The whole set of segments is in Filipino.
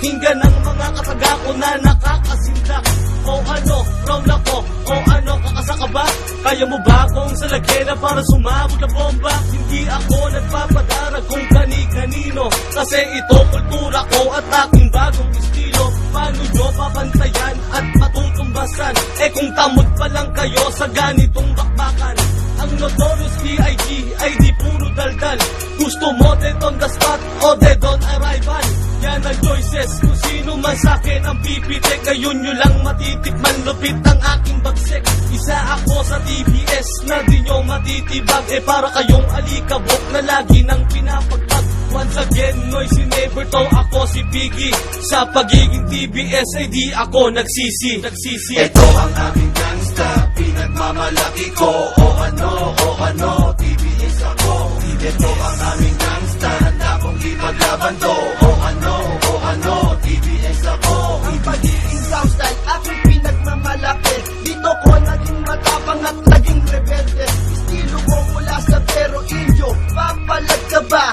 pakinggan ng mga kataga ko na nakakasindak. O ano, round ako, o ano, kakasaka ba? Kaya mo ba akong salagena para sumabog na bomba? Hindi ako nagpapadara kung kani-kanino, kasi ito kultura ko at aking bagong estilo. Paano nyo papantayan at matutumbasan? Eh kung tamod pa lang kayo sa ganitong bakbakan. Ang notorious B.I.G. ay di puro daldal. Gusto mo dead on the spot o dead on arrival? Yan ang choices kung sino man sa'kin ang pipitik. Ngayon nyo lang matitikman, lupit ang aking bagsik. Isa ako sa TBS na di nyo matitibag. Eh para kayong alikabok na lagi nang pinapagpag. Once again, noisy neighbor to, ako si Piggy. Sa pagiging TBS ay di ako nagsisi. Ito ang aming gangsta, pinagmamalaki ko. O ano, TBS ako. Ito ang aming gangsta, handa kong ipaglaban to. O ano, TBS ako. Ang pagiging gangsta, aking pinagmamalaki. Dito ko naging matapang at naging rebelde. Estilo ko mula sa pero indio. Papalag ka ba?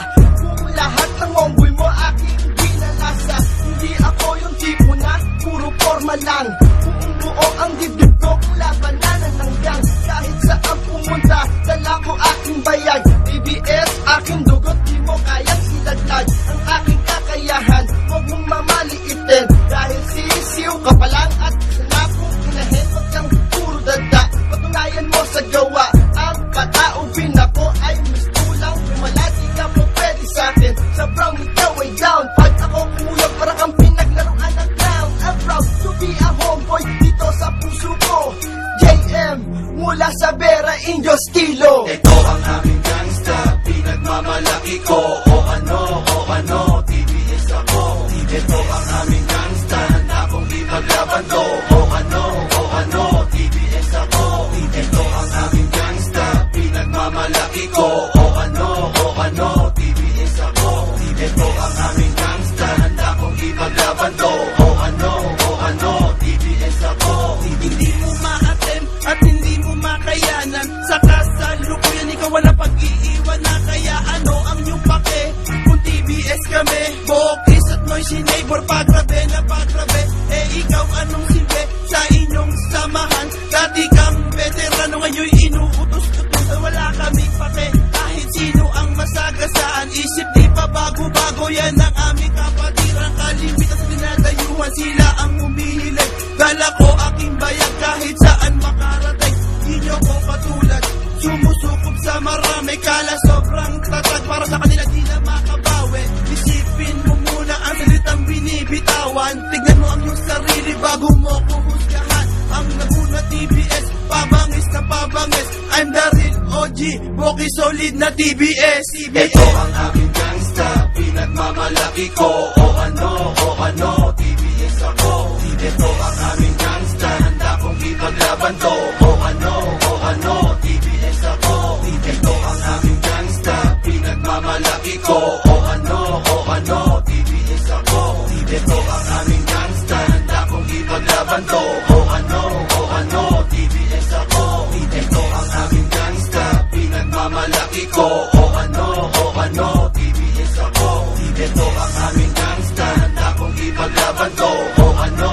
Kung lahat ng omboy mo aking binalasa. Hindi ako yung tipo na puro forma lang. Kung buo ang dibdib ko, labanan ng gang. Kahit saan pumunta, dala ko aking bayag. TBS, aking dugot, di mo kayang silaglag. Ang aking kakayahan, huwag mong mamaliitin. Dahil sisiw ka pa lang at sana kong inahin. Huwag kang puro dada, patunayan mo sa gawa. Ang kataubin ako ay mistulang wala, di ka mo pwede sa'kin. Sa brown, ikaw ay down. Pag ako kumuyag, para kang pinaglaruan ng clown. I'm proud to be a homeboy dito sa puso ko. JM, mula sa Vera Indio Stilo. Ito ang aming gangsta, pinagmamalaki ko. O ano, TBS ako. Ito ang aming gangsta, handa kong ipaglaban to. O ano, TBS ako. Ito ang aming gangsta, pinagmamalaki ko. O ano, TBS ako. Ito ang aming gangsta, handa kong ipaglaban to. O ano, TBS ako. Hindi mo ma-attempt at hindi mo makayanan. Sa kasalukuyan ikaw wala pag-iiwan na. Kaya ano ang iyong pake kung TBS kami? Bokis at noisy neighbor, pagrabe na pagrabe. Eh ikaw anong silbi sa inyong samahan? Dati kang veterano, ngayon inuutos-utos. Wala kaming pake kahit sino ang masagasaan. Isip di pa bago-bago, yan ang aming kapatiran. Kalimitan sa dinadayuhan, sila ang humihilig. Dala ko aking bayag kahit saan makarating. Di nyo ko katulad, sumusukob sa marami. Kala sobrang tatag, para sa kanila di na makabawi. Isipin mo muna ang salitang binibitawan. Tignan mo ang iyong sarili bago mo kuhusgahan. Ang nabuna TBS, pabangis na pabangis. I'm the real OG, Boki solid na TBS. Ito ang aming gangsta, pinagmamalaki ko. O ano, TBS ako. Ito ang aming gangsta, handa kong ipaglaban to. O ano, TBS ako. Ito ang aming gangsta, pinagmamalaki ko. O ano, TBS ako. Ito ang aming gangsta, handa kong ipaglaban to. O ano, TBS ako. Ito ang aming gangsta, pinagmamalaki ko. O ano, TBS ako. Ito ang aming gangsta, handa kong ipaglaban to. O ano,